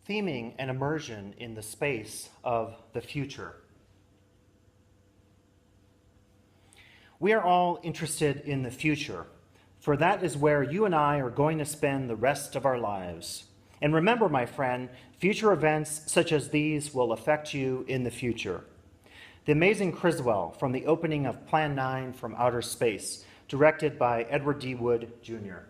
theming and immersion in the space of the future. We are all interested in the future, for that is where you and I are going to spend the rest of our lives. And remember, my friend, future events such as these will affect you in the future. The Amazing Criswell from the opening of Plan 9 from Outer Space, directed by Edward D. Wood, Jr.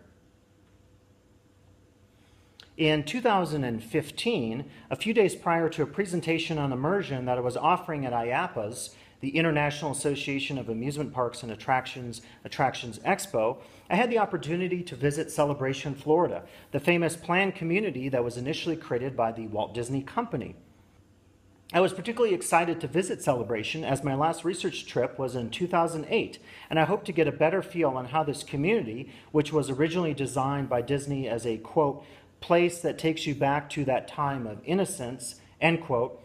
In 2015, a few days prior to a presentation on immersion that I was offering at IAPA's, the International Association of Amusement Parks and Attractions Expo, I had the opportunity to visit Celebration, Florida, the famous planned community that was initially created by the Walt Disney Company. I was particularly excited to visit Celebration as my last research trip was in 2008, and I hope to get a better feel on how this community, which was originally designed by Disney as a, quote, place that takes you back to that time of innocence, end quote,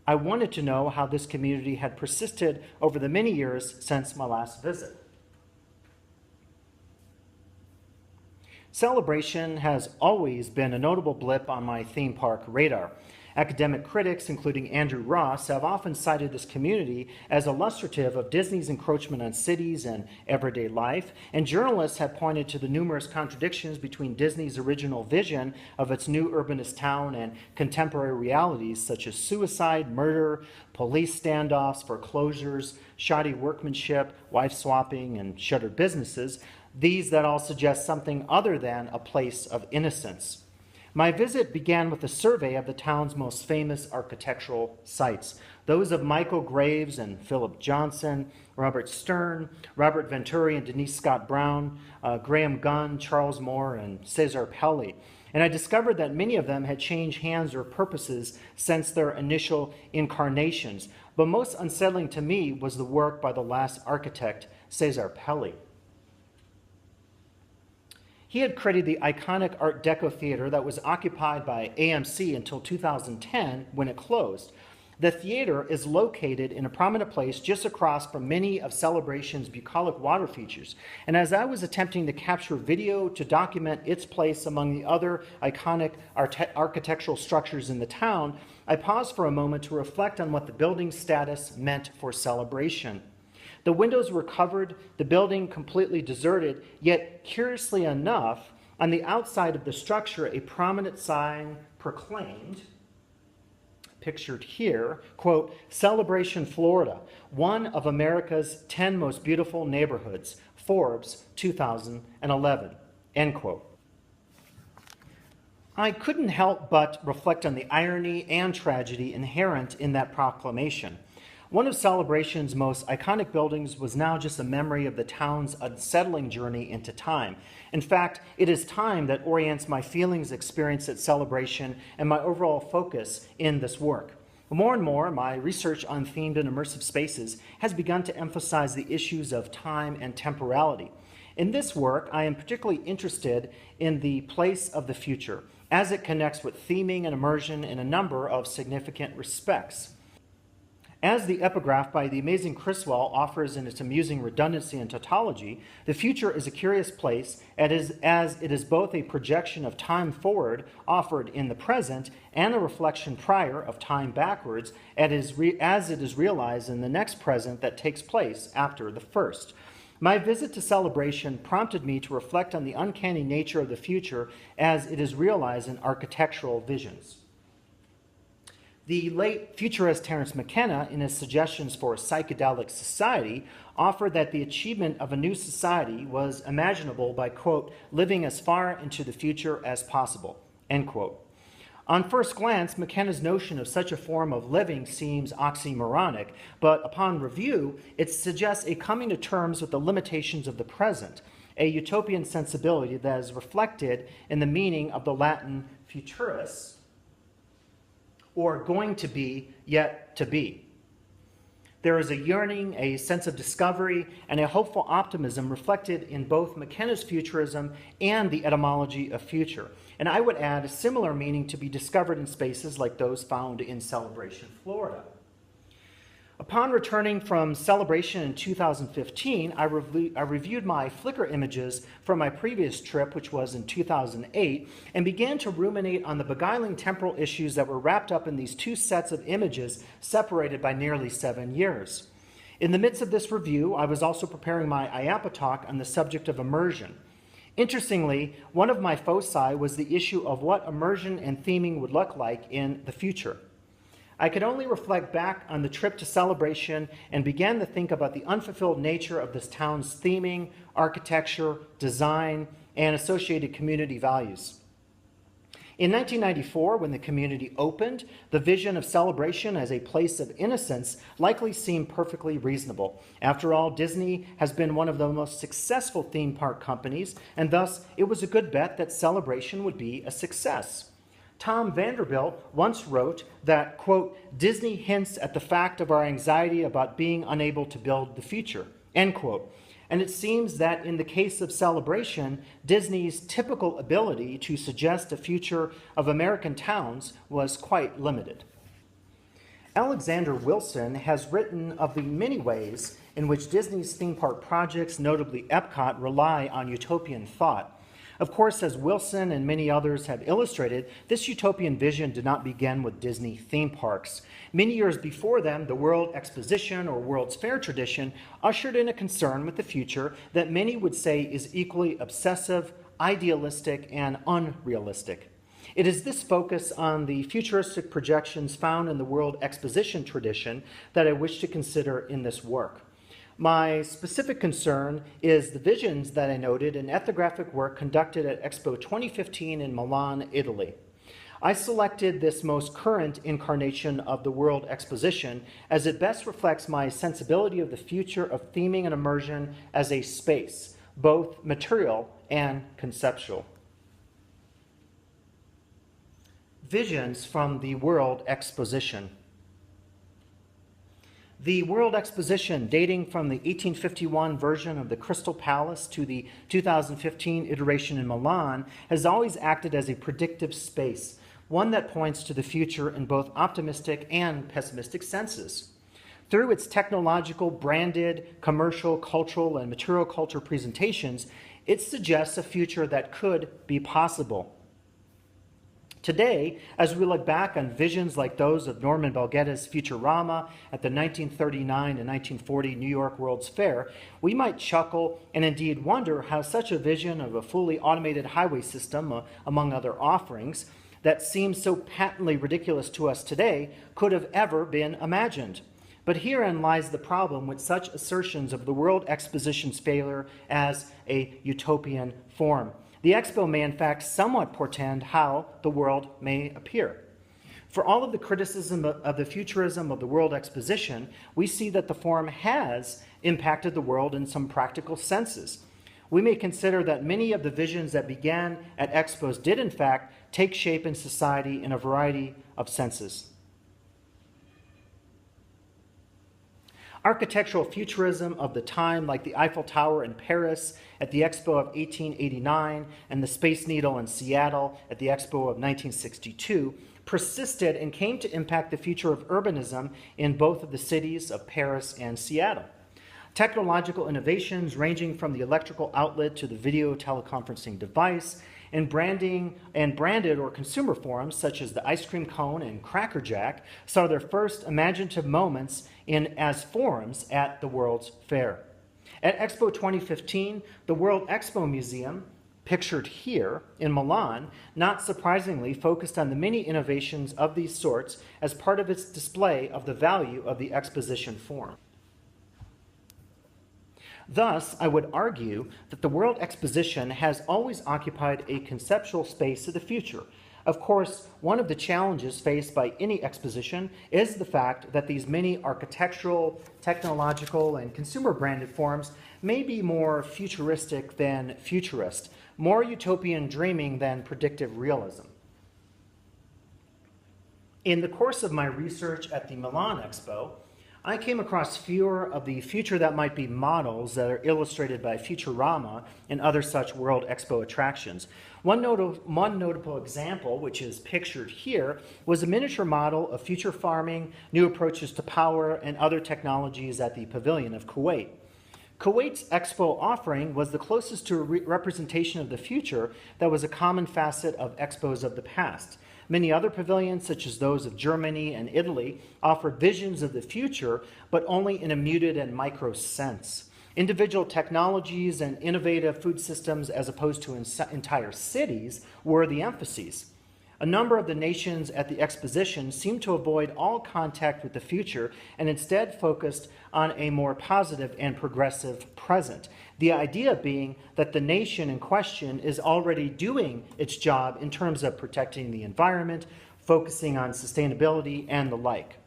I wanted to know how this community had persisted over the many years since my last visit. Celebration has always been a notable blip on my theme park radar. Academic critics, including Andrew Ross, have often cited this community as illustrative of Disney's encroachment on cities and everyday life, and journalists have pointed to the numerous contradictions between Disney's original vision of its new urbanist town and contemporary realities such as suicide, murder, police standoffs, foreclosures, shoddy workmanship, wife swapping, and shuttered businesses, these that all suggest something other than a place of innocence. My visit began with a survey of the town's most famous architectural sites, those of Michael Graves and Philip Johnson, Robert Stern, Robert Venturi and Denise Scott Brown, Graham Gunn, Charles Moore, and Cesar Pelli. And I discovered that many of them had changed hands or purposes since their initial incarnations. But most unsettling to me was the work by the last architect, Cesar Pelli. He had created the iconic Art Deco theater that was occupied by AMC until 2010 when it closed. The theater is located in a prominent place just across from many of Celebration's bucolic water features. And as I was attempting to capture video to document its place among the other iconic architectural structures in the town, I paused for a moment to reflect on what the building's status meant for Celebration. The windows were covered, the building completely deserted, yet curiously enough, on the outside of the structure, a prominent sign proclaimed, pictured here, quote, Celebration, Florida, one of America's 10 most beautiful neighborhoods, Forbes 2011, end quote. I couldn't help but reflect on the irony and tragedy inherent in that proclamation. One of Celebration's most iconic buildings was now just a memory of the town's unsettling journey into time. In fact, it is time that orients my feelings experienced at Celebration and my overall focus in this work. More and more, my research on themed and immersive spaces has begun to emphasize the issues of time and temporality. In this work, I am particularly interested in the place of the future, as it connects with theming and immersion in a number of significant respects. As the epigraph by the Amazing Criswell offers in its amusing redundancy and tautology, the future is a curious place as it is both a projection of time forward offered in the present and a reflection prior of time backwards as it is realized in the next present that takes place after the first. My visit to Celebration prompted me to reflect on the uncanny nature of the future as it is realized in architectural visions. The late futurist Terence McKenna, in his suggestions for a psychedelic society, offered that the achievement of a new society was imaginable by, quote, living as far into the future as possible, end quote. On first glance, McKenna's notion of such a form of living seems oxymoronic, but upon review, it suggests a coming to terms with the limitations of the present, a utopian sensibility that is reflected in the meaning of the Latin futurus, or going to be, yet to be. There is a yearning, a sense of discovery, and a hopeful optimism reflected in both McKenna's futurism and the etymology of future. And I would add a similar meaning to be discovered in spaces like those found in Celebration, Florida. Upon returning from Celebration in 2015, I reviewed my Flickr images from my previous trip, which was in 2008, and began to ruminate on the beguiling temporal issues that were wrapped up in these two sets of images separated by nearly 7 years. In the midst of this review, I was also preparing my IAPA talk on the subject of immersion. Interestingly, one of my foci was the issue of what immersion and theming would look like in the future. I could only reflect back on the trip to Celebration and began to think about the unfulfilled nature of this town's theming, architecture, design, and associated community values. In 1994, when the community opened, the vision of Celebration as a place of innocence likely seemed perfectly reasonable. After all, Disney has been one of the most successful theme park companies, and thus it was a good bet that Celebration would be a success. Tom Vanderbilt once wrote that, quote, Disney hints at the fact of our anxiety about being unable to build the future, end quote. And it seems that in the case of Celebration, Disney's typical ability to suggest a future of American towns was quite limited. Alexander Wilson has written of the many ways in which Disney's theme park projects, notably Epcot, rely on utopian thought. Of course, as Wilson and many others have illustrated, this utopian vision did not begin with Disney theme parks. Many years before them, the World Exposition or World's Fair tradition ushered in a concern with the future that many would say is equally obsessive, idealistic, and unrealistic. It is this focus on the futuristic projections found in the World Exposition tradition that I wish to consider in this work. My specific concern is the visions that I noted in ethnographic work conducted at Expo 2015 in Milan, Italy. I selected this most current incarnation of the World Exposition as it best reflects my sensibility of the future of theming and immersion as a space, both material and conceptual. Visions from the World Exposition. The World Exposition, dating from the 1851 version of the Crystal Palace to the 2015 iteration in Milan, has always acted as a predictive space, one that points to the future in both optimistic and pessimistic senses. Through its technological, branded, commercial, cultural, and material culture presentations, it suggests a future that could be possible. Today, as we look back on visions like those of Norman Belgetta's Futurama at the 1939 and 1940 New York World's Fair, we might chuckle and indeed wonder how such a vision of a fully automated highway system, among other offerings, that seems so patently ridiculous to us today, could have ever been imagined. But herein lies the problem with such assertions of the World Exposition's failure as a utopian form. The expo may in fact somewhat portend how the world may appear. For all of the criticism of the futurism of the World Exposition, we see that the form has impacted the world in some practical senses. We may consider that many of the visions that began at expos did in fact take shape in society in a variety of senses. Architectural futurism of the time, like the Eiffel Tower in Paris at the Expo of 1889 and the Space Needle in Seattle at the Expo of 1962, persisted and came to impact the future of urbanism in both of the cities of Paris and Seattle. Technological innovations ranging from the electrical outlet to the video teleconferencing device and branded or consumer forums such as the ice cream cone and Cracker Jack saw their first imaginative moments as forums at the World's Fair. At Expo 2015, the World Expo Museum, pictured here in Milan, not surprisingly focused on the many innovations of these sorts as part of its display of the value of the exposition form. Thus, I would argue that the World Exposition has always occupied a conceptual space of the future. Of course, one of the challenges faced by any exposition is the fact that these many architectural, technological, and consumer-branded forms may be more futuristic than futurist, more utopian dreaming than predictive realism. In the course of my research at the Milan Expo, I came across fewer of the future that might be models that are illustrated by Futurama and other such World Expo attractions. One notable example, which is pictured here, was a miniature model of future farming, new approaches to power, and other technologies at the Pavilion of Kuwait. Kuwait's Expo offering was the closest to a representation of the future that was a common facet of expos of the past. Many other pavilions, such as those of Germany and Italy, offered visions of the future, but only in a muted and micro sense. Individual technologies and innovative food systems, as opposed to entire cities, were the emphases. A number of the nations at the exposition seemed to avoid all contact with the future and instead focused on a more positive and progressive present. The idea being that the nation in question is already doing its job in terms of protecting the environment, focusing on sustainability, and the like.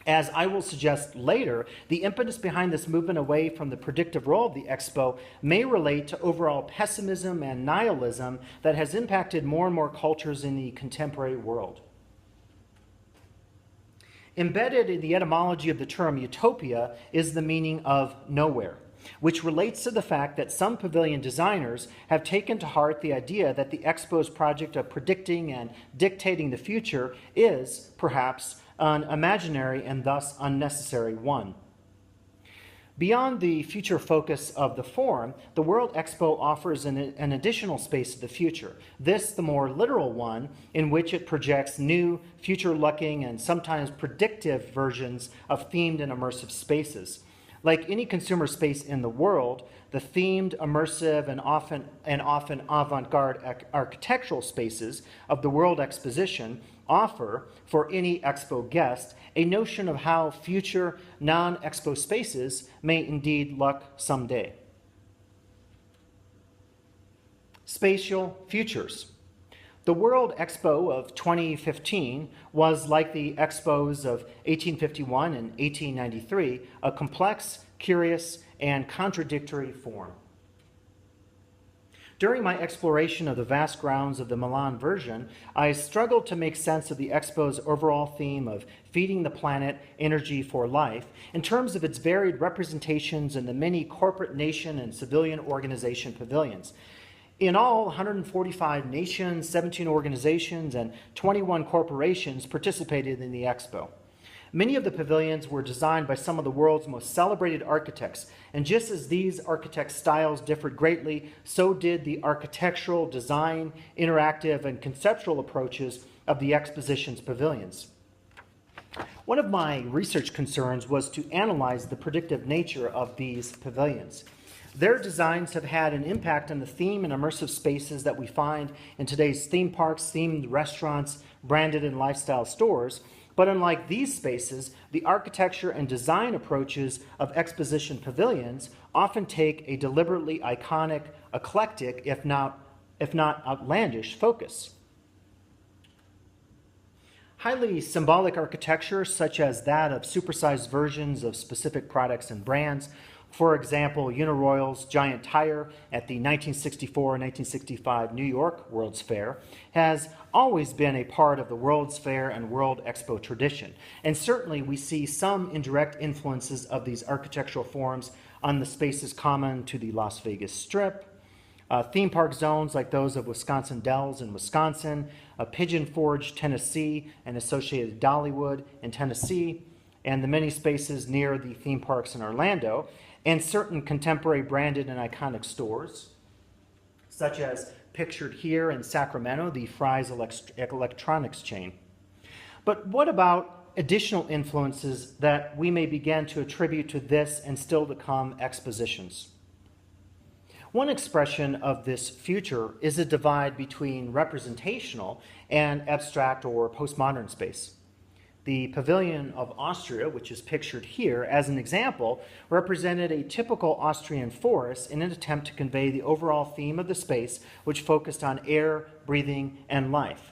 As I will suggest later, the impetus behind this movement away from the predictive role of the Expo may relate to overall pessimism and nihilism that has impacted more and more cultures in the contemporary world. Embedded in the etymology of the term utopia is the meaning of nowhere, which relates to the fact that some pavilion designers have taken to heart the idea that the Expo's project of predicting and dictating the future is, perhaps, an imaginary and thus unnecessary one. Beyond the future focus of the forum, the World Expo offers an additional space of the future, this the more literal one, in which it projects new, future-looking, and sometimes predictive versions of themed and immersive spaces. Like any consumer space in the world, the themed, immersive, and often avant-garde architectural spaces of the World Exposition offer, for any Expo guest, a notion of how future non-Expo spaces may indeed look someday. Spatial futures. The World Expo of 2015 was, like the Expos of 1851 and 1893, a complex, curious, and contradictory form. During my exploration of the vast grounds of the Milan version, I struggled to make sense of the Expo's overall theme of feeding the planet energy for life in terms of its varied representations in the many corporate, nation, and civilian organization pavilions. In all, 145 nations, 17 organizations, and 21 corporations participated in the Expo. Many of the pavilions were designed by some of the world's most celebrated architects, and just as these architect styles differed greatly, so did the architectural, design, interactive, and conceptual approaches of the exposition's pavilions. One of my research concerns was to analyze the predictive nature of these pavilions. Their designs have had an impact on the theme and immersive spaces that we find in today's theme parks, themed restaurants, branded and lifestyle stores. But unlike these spaces, the architecture and design approaches of exposition pavilions often take a deliberately iconic, eclectic, if not outlandish focus. Highly symbolic architecture, such as that of supersized versions of specific products and brands, for example, Uniroyal's giant tire at the 1964-1965 New York World's Fair, has always been a part of the World's Fair and World Expo tradition. And certainly we see some indirect influences of these architectural forms on the spaces common to the Las Vegas Strip, theme park zones like those of Wisconsin Dells in Wisconsin, Pigeon Forge, Tennessee, and associated Dollywood in Tennessee, and the many spaces near the theme parks in Orlando, and certain contemporary branded and iconic stores, such as pictured here in Sacramento, the Fry's Electronics chain. But what about additional influences that we may begin to attribute to this and still to come expositions? One expression of this future is a divide between representational and abstract or postmodern space. The Pavilion of Austria, which is pictured here as an example, represented a typical Austrian forest in an attempt to convey the overall theme of the space, which focused on air, breathing, and life.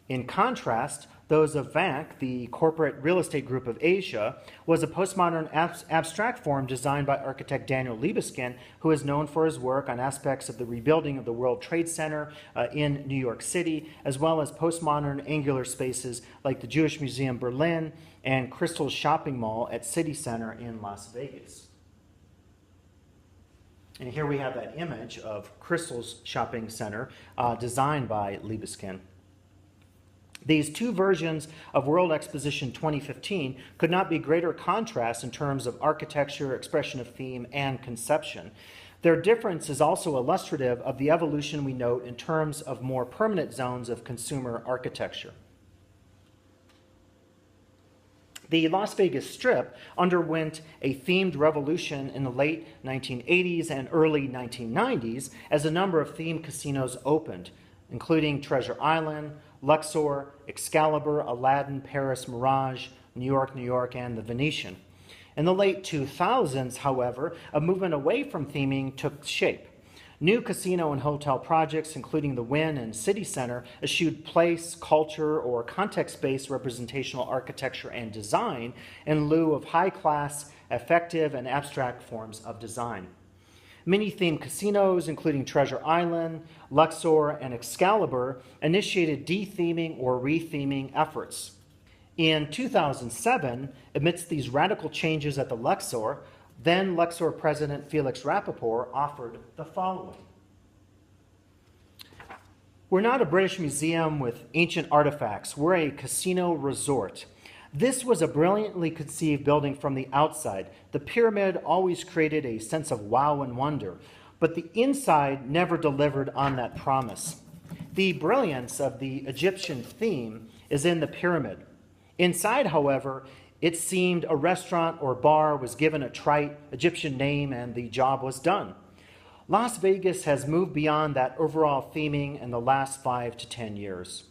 In contrast, those of VANC, the corporate real estate group of Asia, was a postmodern abstract form designed by architect Daniel Libeskind, who is known for his work on aspects of the rebuilding of the World Trade Center in New York City, as well as postmodern angular spaces like the Jewish Museum Berlin and Crystal's shopping mall at City Center in Las Vegas. And here we have that image of Crystal's shopping center designed by Libeskind. These two versions of World Exposition 2015 could not be greater contrasts in terms of architecture, expression of theme, and conception. Their difference is also illustrative of the evolution we note in terms of more permanent zones of consumer architecture. The Las Vegas Strip underwent a themed revolution in the late 1980s and early 1990s as a number of themed casinos opened, including Treasure Island, Luxor, Excalibur, Aladdin, Paris, Mirage, New York, and the Venetian. In the late 2000s, however, a movement away from theming took shape. New casino and hotel projects, including the Wynn and City Center, eschewed place, culture, or context-based representational architecture and design in lieu of high-class, effective, and abstract forms of design. Many themed casinos, including Treasure Island, Luxor, and Excalibur, initiated de-theming or re-theming efforts. In 2007, amidst these radical changes at the Luxor, then Luxor President Felix Rappaport offered the following. We're not a British museum with ancient artifacts. We're a casino resort. This was a brilliantly conceived building from the outside. The pyramid always created a sense of wow and wonder, but the inside never delivered on that promise. The brilliance of the Egyptian theme is in the pyramid. Inside, however, it seemed a restaurant or bar was given a trite Egyptian name and the job was done. Las Vegas has moved beyond that overall theming in the last 5 to 10 years.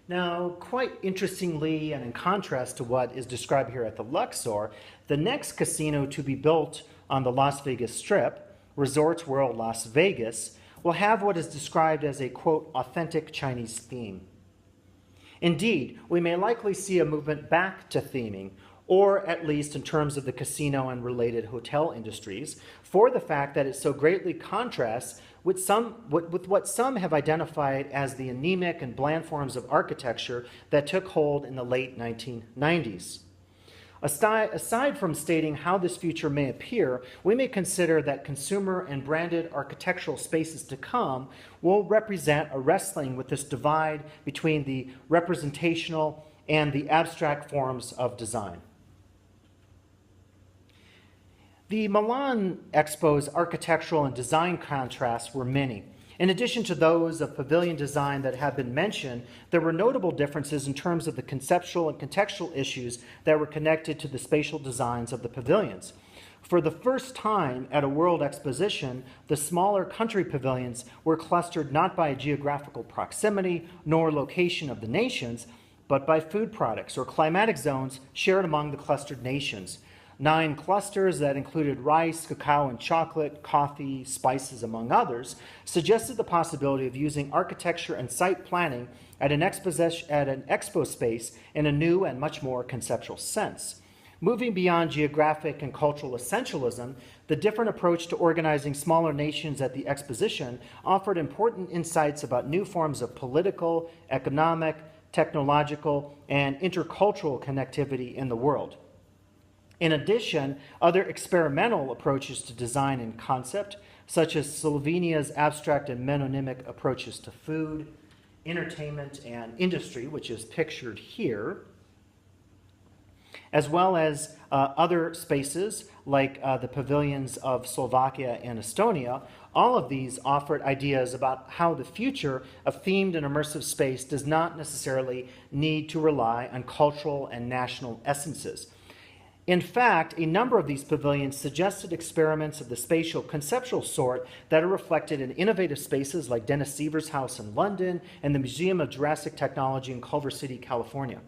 Now, quite interestingly, and in contrast to what is described here at the Luxor, the next casino to be built on the Las Vegas Strip, Resorts World Las Vegas, will have what is described as a, quote, authentic Chinese theme. Indeed, we may likely see a movement back to theming, or at least in terms of the casino and related hotel industries, for the fact that it so greatly contrasts with what some have identified as the anemic and bland forms of architecture that took hold in the late 1990s. Aside from stating how this future may appear, we may consider that consumer and branded architectural spaces to come will represent a wrestling with this divide between the representational and the abstract forms of design. The Milan Expo's architectural and design contrasts were many. In addition to those of pavilion design that have been mentioned, there were notable differences in terms of the conceptual and contextual issues that were connected to the spatial designs of the pavilions. For the first time at a World Exposition, the smaller country pavilions were clustered not by geographical proximity nor location of the nations, but by food products or climatic zones shared among the clustered nations. 9 clusters that included rice, cacao, and chocolate, coffee, spices, among others, suggested the possibility of using architecture and site planning at an expo space in a new and much more conceptual sense. Moving beyond geographic and cultural essentialism, the different approach to organizing smaller nations at the exposition offered important insights about new forms of political, economic, technological, and intercultural connectivity in the world. In addition, other experimental approaches to design and concept, such as Slovenia's abstract and metonymic approaches to food, entertainment, and industry, which is pictured here, as well as other spaces like the pavilions of Slovakia and Estonia, all of these offered ideas about how the future of themed and immersive space does not necessarily need to rely on cultural and national essences. In fact, a number of these pavilions suggested experiments of the spatial conceptual sort that are reflected in innovative spaces like Dennis Seaver's house in London and the Museum of Jurassic Technology in Culver City, California.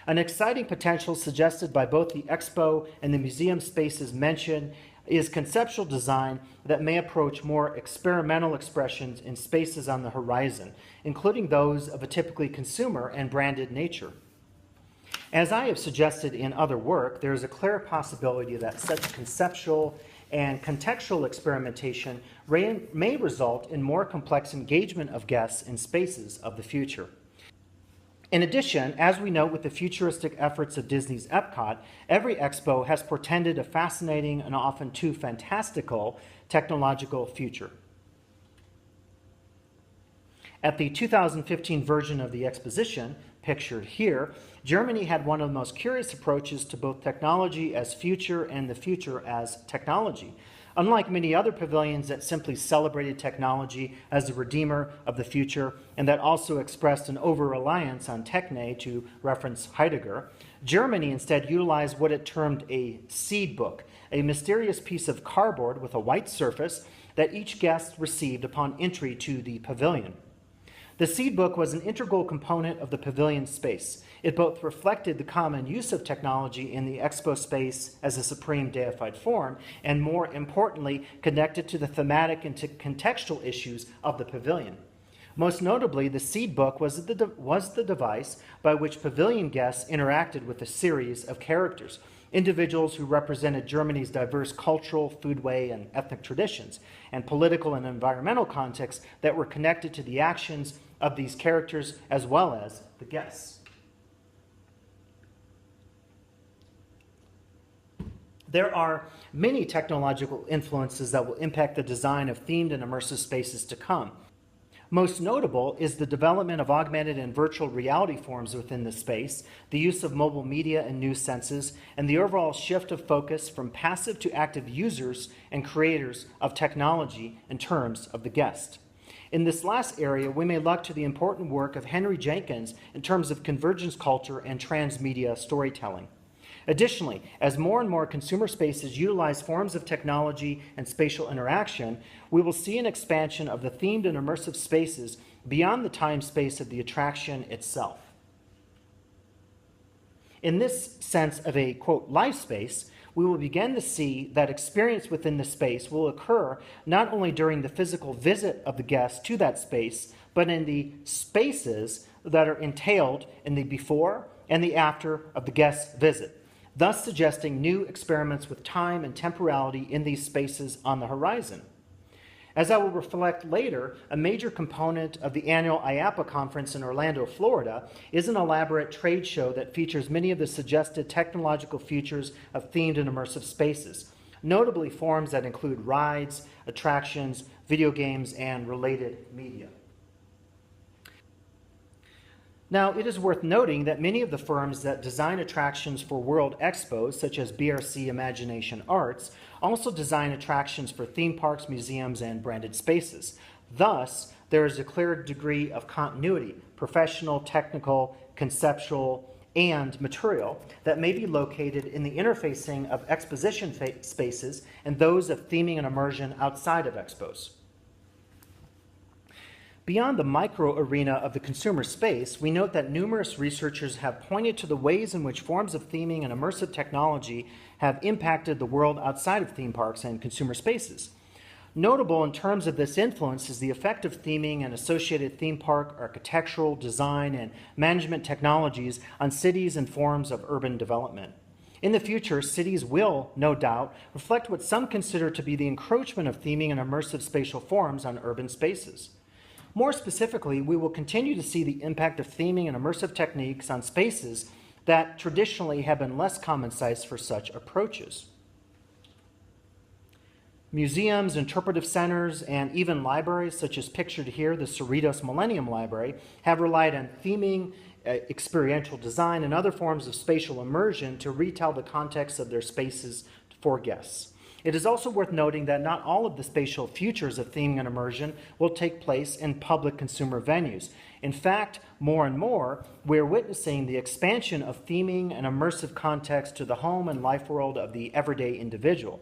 An exciting potential suggested by both the expo and the museum spaces mentioned is conceptual design that may approach more experimental expressions in spaces on the horizon, including those of a typically consumer and branded nature. As I have suggested in other work, there is a clear possibility that such conceptual and contextual experimentation may result in more complex engagement of guests in spaces of the future. In addition, as we note with the futuristic efforts of Disney's Epcot, every expo has portended a fascinating and often too fantastical technological future. At the 2015 version of the exposition, pictured here, Germany had one of the most curious approaches to both technology as future and the future as technology. Unlike many other pavilions that simply celebrated technology as the redeemer of the future and that also expressed an over-reliance on Techne, to reference Heidegger, Germany instead utilized what it termed a seed book, a mysterious piece of cardboard with a white surface that each guest received upon entry to the pavilion. The seed book was an integral component of the pavilion space. It both reflected the common use of technology in the expo space as a supreme deified form, and more importantly, connected to the thematic and contextual issues of the pavilion. Most notably, the seed book was the device by which pavilion guests interacted with a series of characters, individuals who represented Germany's diverse cultural, foodway, and ethnic traditions, and political and environmental contexts that were connected to the actions of these characters as well as the guests. There are many technological influences that will impact the design of themed and immersive spaces to come. Most notable is the development of augmented and virtual reality forms within the space, the use of mobile media and new senses, and the overall shift of focus from passive to active users and creators of technology in terms of the guest. In this last area, we may look to the important work of Henry Jenkins in terms of convergence culture and transmedia storytelling. Additionally, as more and more consumer spaces utilize forms of technology and spatial interaction, we will see an expansion of the themed and immersive spaces beyond the time space of the attraction itself. In this sense of a, quote, life space, we will begin to see that experience within the space will occur not only during the physical visit of the guest to that space, but in the spaces that are entailed in the before and the after of the guest's visit, thus suggesting new experiments with time and temporality in these spaces on the horizon. As I will reflect later, a major component of the annual IAAPA conference in Orlando, Florida, is an elaborate trade show that features many of the suggested technological features of themed and immersive spaces, notably forms that include rides, attractions, video games, and related media. Now, it is worth noting that many of the firms that design attractions for World Expos, such as BRC Imagination Arts, also design attractions for theme parks, museums, and branded spaces. Thus, there is a clear degree of continuity, professional, technical, conceptual, and material that may be located in the interfacing of exposition spaces and those of theming and immersion outside of expos. Beyond the micro arena of the consumer space, we note that numerous researchers have pointed to the ways in which forms of theming and immersive technology have impacted the world outside of theme parks and consumer spaces. Notable in terms of this influence is the effect of theming and associated theme park architectural, design, and management technologies on cities and forms of urban development. In the future, cities will, no doubt, reflect what some consider to be the encroachment of theming and immersive spatial forms on urban spaces. More specifically, we will continue to see the impact of theming and immersive techniques on spaces that traditionally have been less common sites for such approaches. Museums, interpretive centers, and even libraries, such as pictured here, the Cerritos Millennium Library, have relied on theming, experiential design, and other forms of spatial immersion to retell the context of their spaces for guests. It is also worth noting that not all of the spatial futures of theming and immersion will take place in public consumer venues. In fact, more and more, we're witnessing the expansion of theming and immersive context to the home and life world of the everyday individual.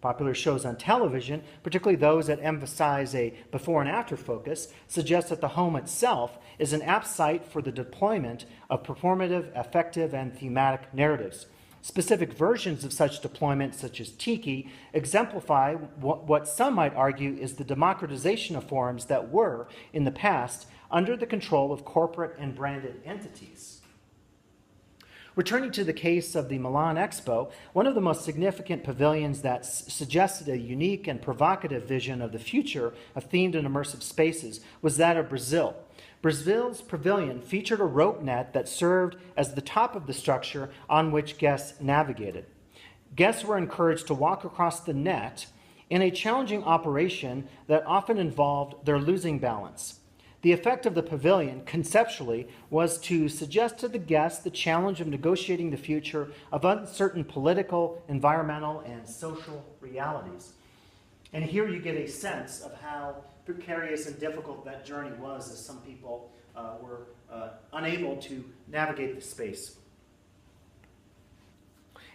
Popular shows on television, particularly those that emphasize a before and after focus, suggest that the home itself is an apt site for the deployment of performative, affective, and thematic narratives. Specific versions of such deployment, such as tiki, exemplify what some might argue is the democratization of forums that were, in the past, under the control of corporate and branded entities. Returning to the case of the Milan Expo, one of the most significant pavilions that suggested a unique and provocative vision of the future of themed and immersive spaces was that of Brazil. Brazil's pavilion featured a rope net that served as the top of the structure on which guests navigated. Guests were encouraged to walk across the net in a challenging operation that often involved their losing balance. The effect of the pavilion, conceptually, was to suggest to the guests the challenge of negotiating the future of uncertain political, environmental, and social realities. And here you get a sense of how precarious and difficult that journey was, as some people were unable to navigate the space.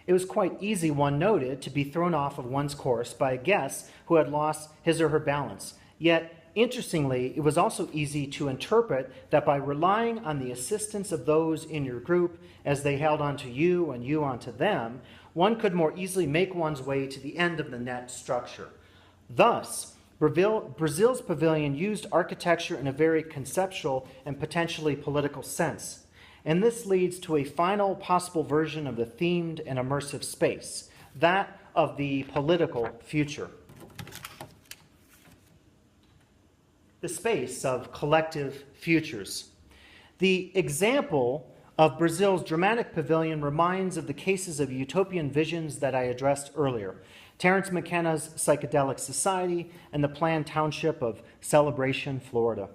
It was quite easy, one noted, to be thrown off of one's course by a guest who had lost his or her balance. Yet, interestingly, it was also easy to interpret that by relying on the assistance of those in your group as they held onto you and you onto them, one could more easily make one's way to the end of the net structure. Thus, Brazil's pavilion used architecture in a very conceptual and potentially political sense. And this leads to a final possible version of the themed and immersive space, that of the political future. The space of collective futures. The example of Brazil's dramatic pavilion reminds of the cases of utopian visions that I addressed earlier. Terence McKenna's Psychedelic Society and the planned township of Celebration, Florida.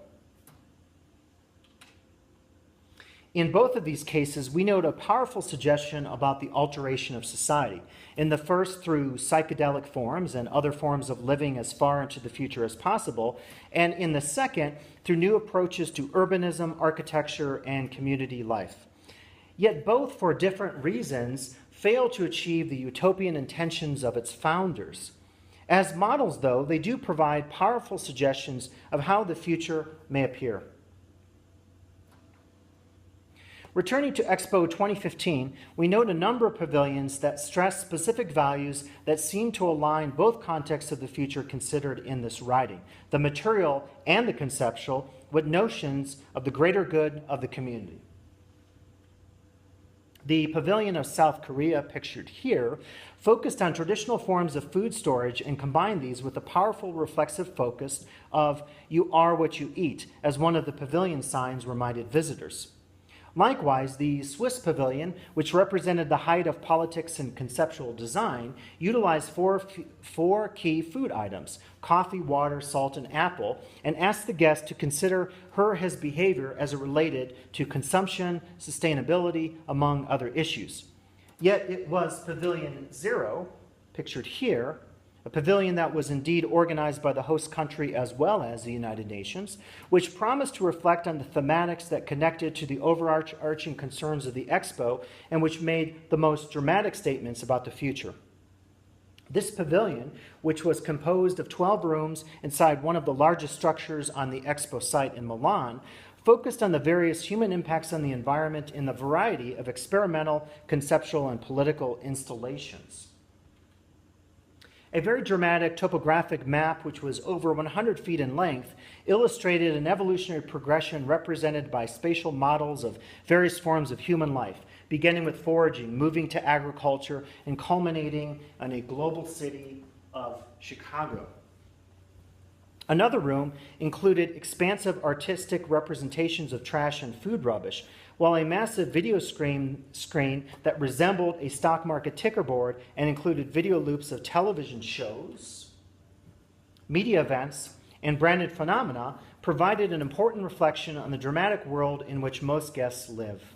In both of these cases, we note a powerful suggestion about the alteration of society. In the first, through psychedelic forms and other forms of living as far into the future as possible, and in the second, through new approaches to urbanism, architecture, and community life. Yet both, for different reasons, fail to achieve the utopian intentions of its founders. As models, though, they do provide powerful suggestions of how the future may appear. Returning to Expo 2015, we note a number of pavilions that stress specific values that seem to align both contexts of the future considered in this writing, the material and the conceptual, with notions of the greater good of the community. The Pavilion of South Korea, pictured here, focused on traditional forms of food storage and combined these with a powerful reflexive focus of "you are what you eat," as one of the pavilion signs reminded visitors. Likewise, the Swiss pavilion, which represented the height of politics and conceptual design, utilized four key food items: coffee, water, salt, and apple, and asked the guest to consider his behavior as it related to consumption, sustainability, among other issues. Yet it was Pavilion 0, pictured here, a pavilion that was indeed organized by the host country as well as the United Nations, which promised to reflect on the thematics that connected to the overarching concerns of the Expo and which made the most dramatic statements about the future. This pavilion, which was composed of 12 rooms inside one of the largest structures on the Expo site in Milan, focused on the various human impacts on the environment in the variety of experimental, conceptual, and political installations. A very dramatic topographic map, which was over 100 feet in length, illustrated an evolutionary progression represented by spatial models of various forms of human life, beginning with foraging, moving to agriculture, and culminating in a global city of Chicago. Another room included expansive artistic representations of trash and food rubbish, while a massive video screen that resembled a stock market ticker board and included video loops of television shows, media events, and branded phenomena provided an important reflection on the dramatic world in which most guests live.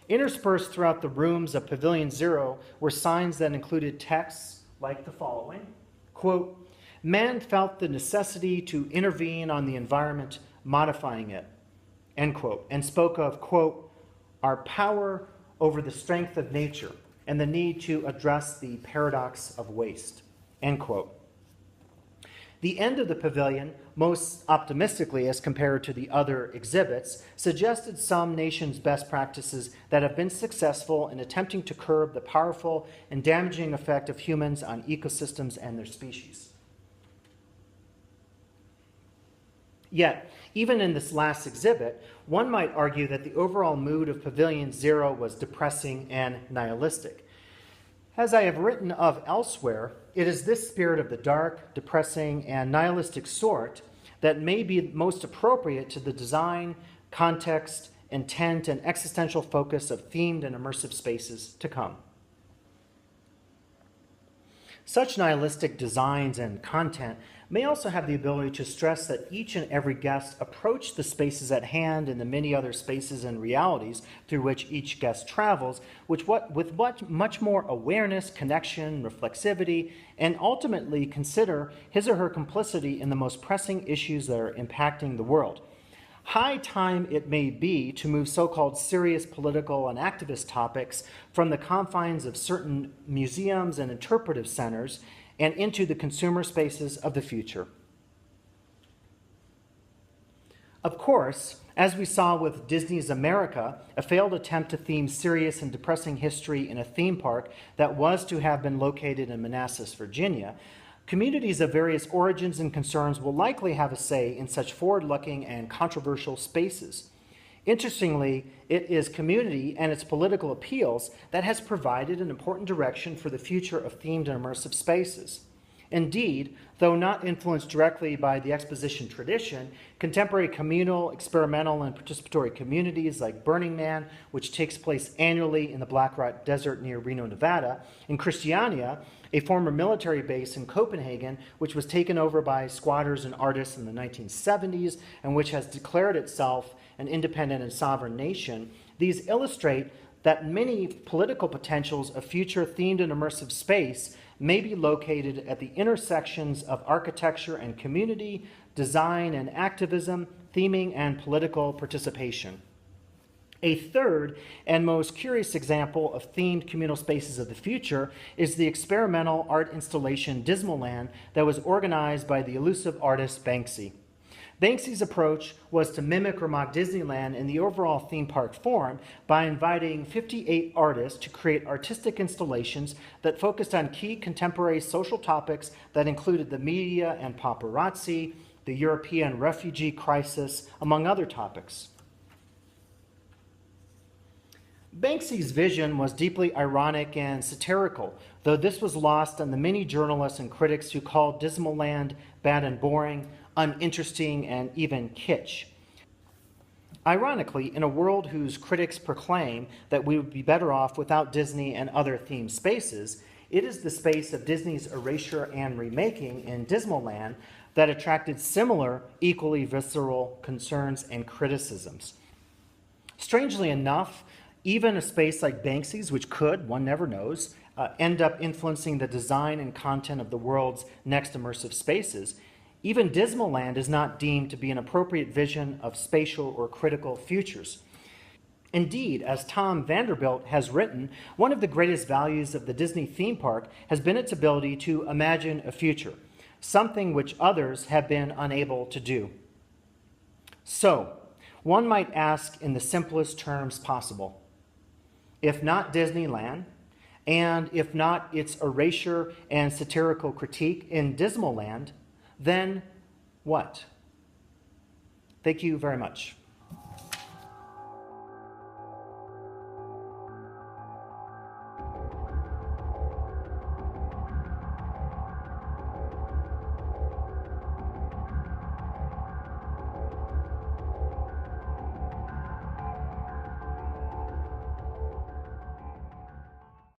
Interspersed throughout the rooms of Pavilion 0 were signs that included texts like the following, quote, "Man felt the necessity to intervene on the environment, modifying it," end quote, and spoke of, quote, "our power over the strength of nature and the need to address the paradox of waste," end quote. The end of the pavilion most optimistically as compared to the other exhibits, suggested some nations' best practices that have been successful in attempting to curb the powerful and damaging effect of humans on ecosystems and their species. Yet, even in this last exhibit, one might argue that the overall mood of Pavilion Zero was depressing and nihilistic. As I have written of elsewhere, it is this spirit of the dark, depressing, and nihilistic sort that may be most appropriate to the design, context, intent, and existential focus of themed and immersive spaces to come. Such nihilistic designs and content may also have the ability to stress that each and every guest approach the spaces at hand and the many other spaces and realities through which each guest travels, with much more awareness, connection, reflexivity, and ultimately consider his or her complicity in the most pressing issues that are impacting the world. High time it may be to move so-called serious political and activist topics from the confines of certain museums and interpretive centers and into the consumer spaces of the future. Of course, as we saw with Disney's America, a failed attempt to theme serious and depressing history in a theme park that was to have been located in Manassas, Virginia, communities of various origins and concerns will likely have a say in such forward-looking and controversial spaces. Interestingly, it is community and its political appeals that has provided an important direction for the future of themed and immersive spaces. Indeed, though not influenced directly by the exposition tradition, contemporary communal, experimental, and participatory communities like Burning Man, which takes place annually in the Black Rock Desert near Reno, Nevada, and Christiania, a former military base in Copenhagen, which was taken over by squatters and artists in the 1970s and which has declared itself an independent and sovereign nation, these illustrate that many political potentials of future themed and immersive space may be located at the intersections of architecture and community, design and activism, theming and political participation. A third and most curious example of themed communal spaces of the future is the experimental art installation Dismaland that was organized by the elusive artist Banksy. Banksy's approach was to mimic or mock Disneyland in the overall theme park form by inviting 58 artists to create artistic installations that focused on key contemporary social topics that included the media and paparazzi, the European refugee crisis, among other topics. Banksy's vision was deeply ironic and satirical, though this was lost on the many journalists and critics who called Dismaland bad and boring, uninteresting, and even kitsch. Ironically, in a world whose critics proclaim that we would be better off without Disney and other themed spaces, it is the space of Disney's erasure and remaking in Dismaland that attracted similar, equally visceral concerns and criticisms. Strangely enough, even a space like Banksy's, which could, one never knows, end up influencing the design and content of the world's next immersive spaces, even Dismaland is not deemed to be an appropriate vision of spatial or critical futures. Indeed, as Tom Vanderbilt has written, one of the greatest values of the Disney theme park has been its ability to imagine a future, something which others have been unable to do. So, one might ask in the simplest terms possible, if not Disneyland, and if not its erasure and satirical critique in Dismaland, then what? Thank you very much.